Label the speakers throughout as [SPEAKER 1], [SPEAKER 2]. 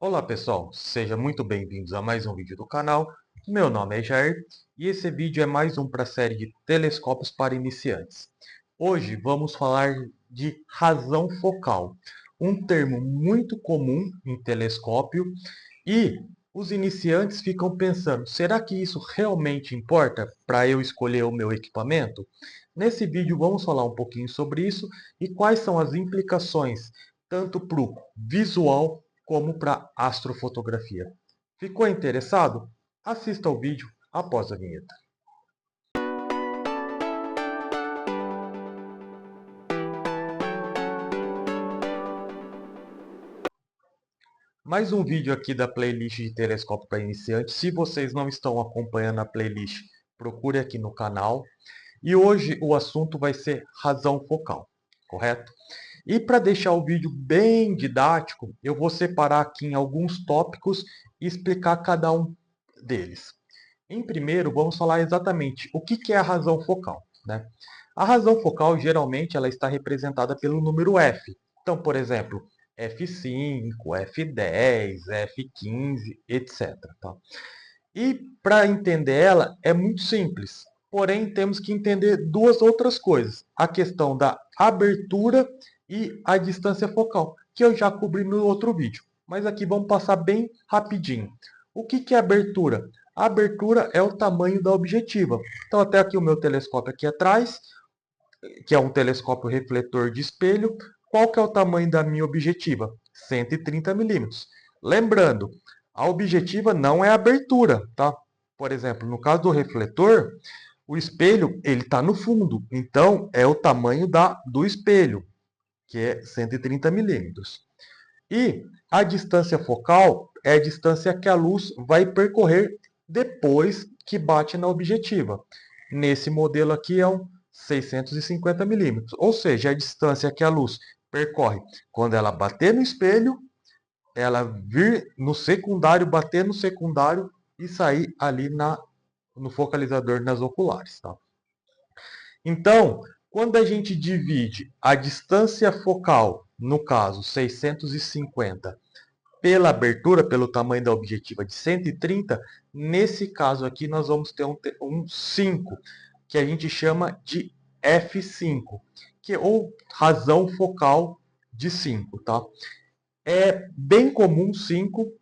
[SPEAKER 1] Olá pessoal, sejam muito bem-vindos a mais um vídeo do canal. Meu nome é Jair e esse vídeo é mais um para a série de telescópios para iniciantes. Hoje vamos falar de razão focal, um termo muito comum em telescópio e os iniciantes ficam pensando, será que isso realmente importa para eu escolher o meu equipamento? Nesse vídeo vamos falar um pouquinho sobre isso e quais são as implicações tanto para o visual como para astrofotografia. Ficou interessado? Assista ao vídeo após a vinheta. Mais um vídeo aqui da playlist de telescópio para iniciantes. Se vocês não estão acompanhando a playlist, procure aqui no canal. E hoje o assunto vai ser razão focal, correto? E para deixar o vídeo bem didático, eu vou separar aqui em alguns tópicos e explicar cada um deles. Em primeiro, vamos falar exatamente o que é a razão focal, né? A razão focal, geralmente, ela está representada pelo número f. Então, por exemplo, f5, f10, f15, etc. Tá? E para entender ela é muito simples. Porém, temos que entender duas outras coisas. A questão da abertura e a distância focal, que eu já cobri no outro vídeo. Mas aqui vamos passar bem rapidinho. O que é abertura? A abertura é o tamanho da objetiva. Então, até aqui o meu telescópio aqui atrás, que é um telescópio refletor de espelho. Qual que é o tamanho da minha objetiva? 130 milímetros. Lembrando, a objetiva não é a abertura, tá? Por exemplo, no caso do refletor, o espelho ele está no fundo, então é o tamanho do espelho, que é 130 milímetros. E a distância focal é a distância que a luz vai percorrer depois que bate na objetiva. Nesse modelo aqui é um 650 milímetros, ou seja, a distância que a luz percorre quando ela bater no espelho, ela vir no secundário, bater no secundário e sair ali no focalizador nas oculares. Tá? Então, quando a gente divide a distância focal, no caso 650, pela abertura, pelo tamanho da objetiva de 130, nesse caso aqui nós vamos ter um 5, que a gente chama de f5, que é ou razão focal de 5, tá? É bem comum 5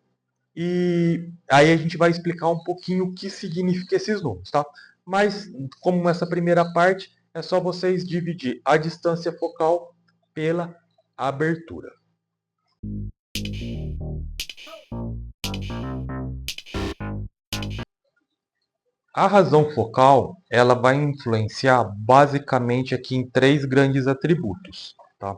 [SPEAKER 1] e aí a gente vai explicar um pouquinho o que significa esses números, tá? Mas como essa primeira parte, é só vocês dividir a distância focal pela abertura. A razão focal, ela vai influenciar basicamente aqui em três grandes atributos, tá?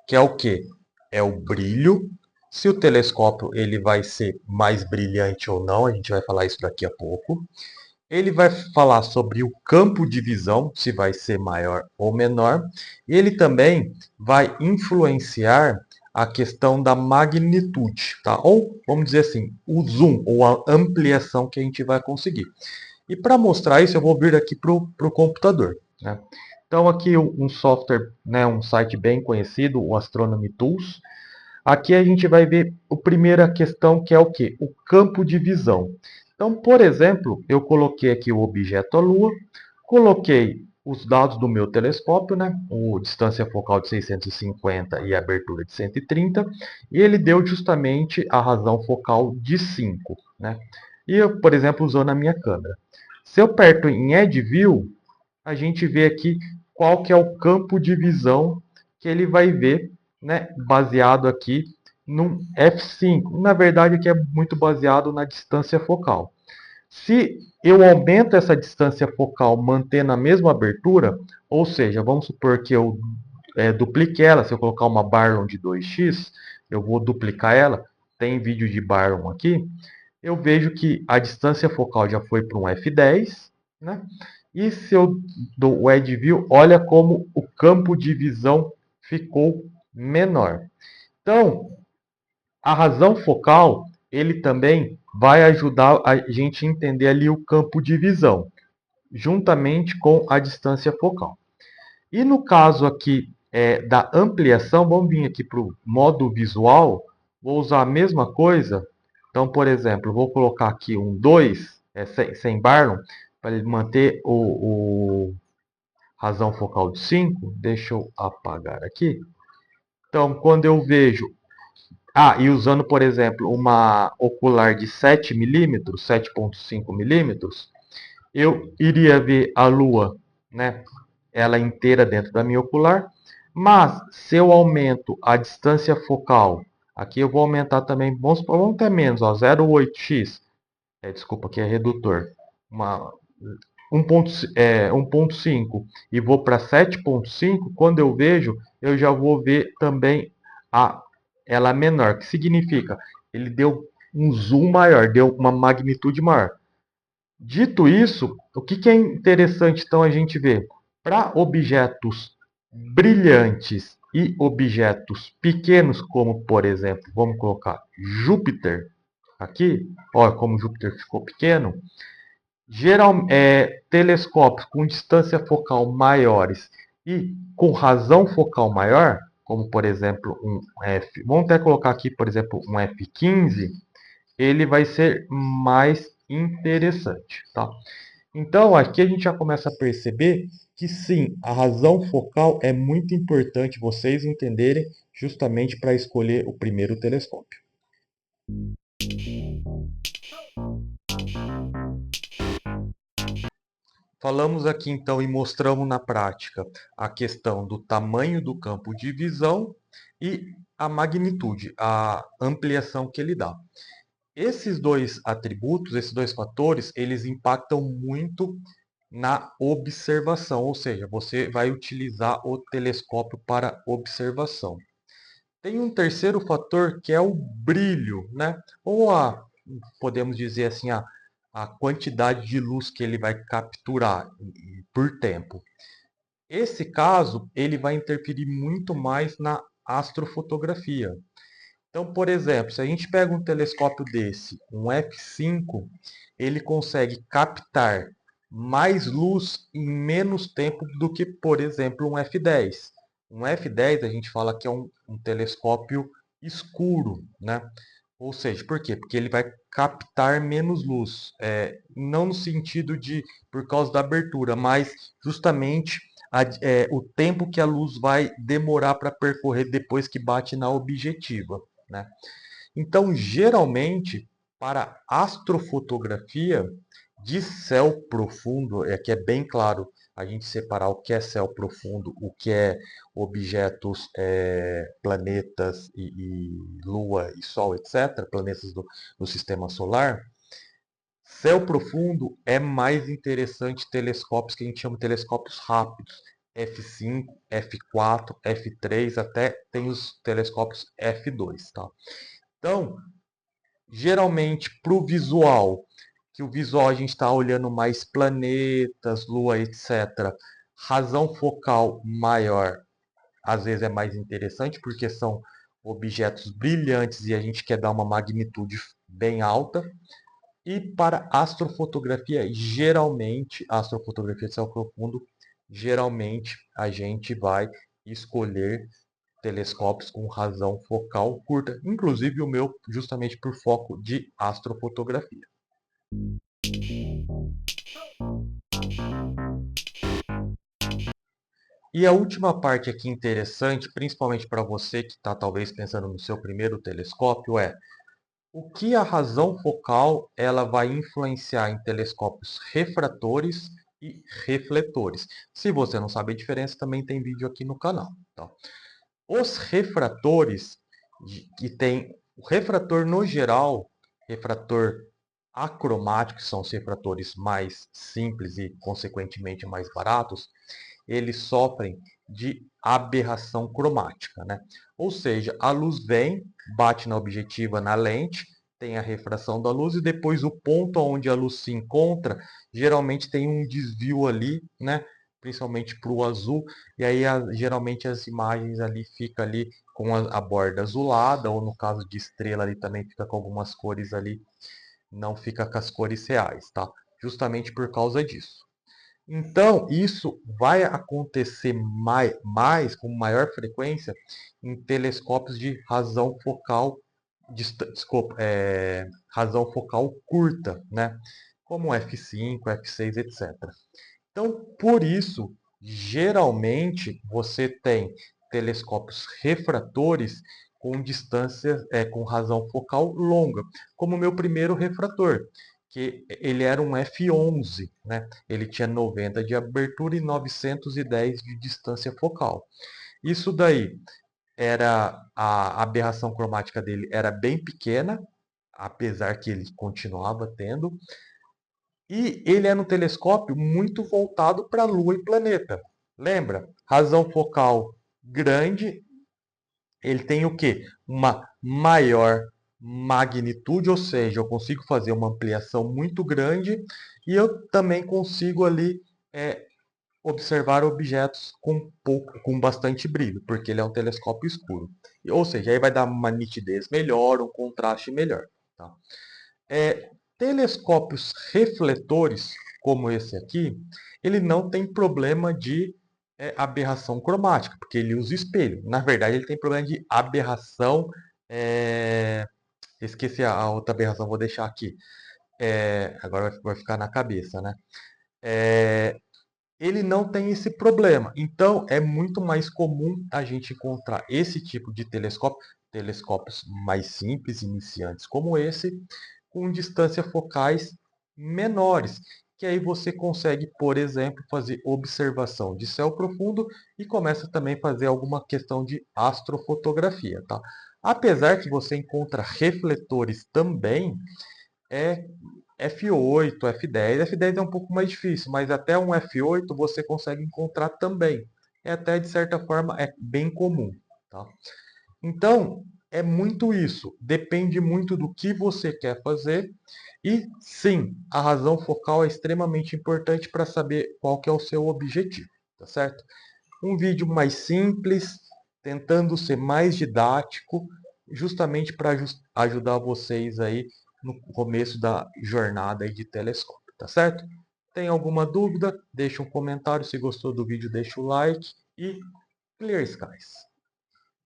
[SPEAKER 1] Que é o quê? É o brilho, se o telescópio ele vai ser mais brilhante ou não, a gente vai falar isso daqui a pouco. Ele vai falar sobre o campo de visão, se vai ser maior ou menor. E ele também vai influenciar a questão da magnitude, tá? Ou, vamos dizer assim, o zoom, ou a ampliação que a gente vai conseguir. E para mostrar isso, eu vou vir aqui para o computador. Né? Então, aqui um software, né, um site bem conhecido, o Astronomy Tools. Aqui a gente vai ver a primeira questão, que é o quê? O campo de visão. Então, por exemplo, eu coloquei aqui o objeto à Lua, coloquei os dados do meu telescópio, né? O distância focal de 650 e a abertura de 130, e ele deu justamente a razão focal de 5. Né? E eu, por exemplo, usando a minha câmera. Se eu aperto em Add View, a gente vê aqui qual que é o campo de visão que ele vai ver, né, baseado aqui no f5. Na verdade, aqui é muito baseado na distância focal. Se eu aumento essa distância focal mantendo a mesma abertura, ou seja, vamos supor que eu duplique ela, se eu colocar uma Barlow de 2x, eu vou duplicar ela, tem vídeo de Barlow aqui, eu vejo que a distância focal já foi para um f10, né? E se eu dou o Add View, olha como o campo de visão ficou menor. Então, a razão focal, ele também vai ajudar a gente a entender ali o campo de visão, juntamente com a distância focal. E no caso aqui da ampliação, vamos vir aqui para o modo visual, Vou usar a mesma coisa. Então, por exemplo, vou colocar aqui um 2, sem Barlow, para ele manter o razão focal de 5. Deixa eu apagar aqui. Então, quando eu vejo... e usando, por exemplo, uma ocular de 7 milímetros, 7,5 milímetros, eu iria ver a Lua, né, ela inteira dentro da minha ocular. Mas, se eu aumento a distância focal, aqui eu vou aumentar também, vamos ter menos, ó, 0,8x, desculpa, aqui é redutor, uma, 1,5 e vou para 7,5, quando eu vejo, eu já vou ver também ela menor, que significa, ele deu um zoom maior, deu uma magnitude maior. Dito isso, o que é interessante então a gente ver? Para objetos brilhantes e objetos pequenos, como por exemplo, vamos colocar Júpiter aqui, olha como Júpiter ficou pequeno. Telescópios com distância focal maiores e com razão focal maior, como por exemplo um F, vamos até colocar aqui por exemplo um F15, ele vai ser mais interessante, tá? Então, aqui a gente já começa a perceber que sim, a razão focal é muito importante vocês entenderem justamente para escolher o primeiro telescópio. Falamos aqui então e mostramos na prática a questão do tamanho do campo de visão e a magnitude, a ampliação que ele dá. Esses dois atributos, esses dois fatores, eles impactam muito na observação, ou seja, você vai utilizar o telescópio para observação. Tem um terceiro fator que é o brilho, né? Ou podemos dizer assim, a quantidade de luz que ele vai capturar por tempo. Esse caso, ele vai interferir muito mais na astrofotografia. Então, por exemplo, se a gente pega um telescópio desse, um F5, ele consegue captar mais luz em menos tempo do que, por exemplo, um F10. Um F10 a gente fala que é um telescópio escuro, né? Ou seja, por quê? Porque ele vai captar menos luz. Não no sentido de por causa da abertura, mas justamente o tempo que a luz vai demorar para percorrer depois que bate na objetiva, né? Então, geralmente, para astrofotografia de céu profundo, que é bem claro a gente separar o que é céu profundo, o que é objetos, planetas e Lua e Sol, etc., planetas do sistema solar. Céu profundo é mais interessante telescópios que a gente chama de telescópios rápidos. F5, F4, F3, até tem os telescópios F2, tá? Então, geralmente para o visual, que o visual a gente está olhando mais planetas, lua, etc. Razão focal maior, às vezes é mais interessante, porque são objetos brilhantes e a gente quer dar uma magnitude bem alta. E para astrofotografia, geralmente, astrofotografia de céu profundo, geralmente a gente vai escolher telescópios com razão focal curta, inclusive o meu justamente por foco de astrofotografia. E a última parte aqui interessante, principalmente para você que está talvez pensando no seu primeiro telescópio, é o que a razão focal ela vai influenciar em telescópios refratores e refletores. Se você não sabe a diferença, também tem vídeo aqui no canal. Tá? Os refratores, que tem o refrator no geral, refrator acromático, que são os refratores mais simples e consequentemente mais baratos, eles sofrem de aberração cromática, né? Ou seja, a luz vem, bate na objetiva, na lente, tem a refração da luz e depois o ponto onde a luz se encontra, geralmente tem um desvio ali, né? Principalmente para o azul, e aí geralmente as imagens ali ficam ali com a borda azulada, ou no caso de estrela ali também fica com algumas cores ali, não fica com as cores reais, tá? Justamente por causa disso. Então, isso vai acontecer com maior frequência em telescópios de razão focal desculpa, razão focal curta, né? Como f5, f6, etc. Então, por isso, geralmente você tem telescópios refratores com distância, com razão focal longa, como o meu primeiro refrator, que ele era um f11, né? Ele tinha 90 de abertura e 910 de distância focal. Isso daí era a aberração cromática dele era bem pequena, apesar que ele continuava tendo, e ele é um telescópio muito voltado para a Lua e planeta. Lembra? Razão focal grande, ele tem o quê? Uma maior magnitude, ou seja, eu consigo fazer uma ampliação muito grande e eu também consigo ali observar objetos com bastante brilho, porque ele é um telescópio escuro. Ou seja, aí vai dar uma nitidez melhor, um contraste melhor. Tá? Telescópios refletores, como esse aqui, ele não tem problema de aberração cromática, porque ele usa espelho. Na verdade, ele tem problema de aberração. Esqueci a outra aberração, vou deixar aqui. Agora vai ficar na cabeça, né? Ele não tem esse problema. Então, é muito mais comum a gente encontrar esse tipo de telescópio, telescópios mais simples, iniciantes como esse, com distâncias focais menores, que aí você consegue, por exemplo, fazer observação de céu profundo e começa também a fazer alguma questão de astrofotografia, tá? Apesar que você encontra refletores também, é F8, F10. F10 é um pouco mais difícil, mas até um F8 você consegue encontrar também. É até, de certa forma, é bem comum. Tá? Então, é muito isso. Depende muito do que você quer fazer. E, sim, a razão focal é extremamente importante para saber qual que é o seu objetivo. Tá certo? Um vídeo mais simples, tentando ser mais didático, justamente para ajudar vocês aí no começo da jornada aí de telescópio, tá certo? Tem alguma dúvida? Deixa um comentário. Se gostou do vídeo, deixa o like e clear skies.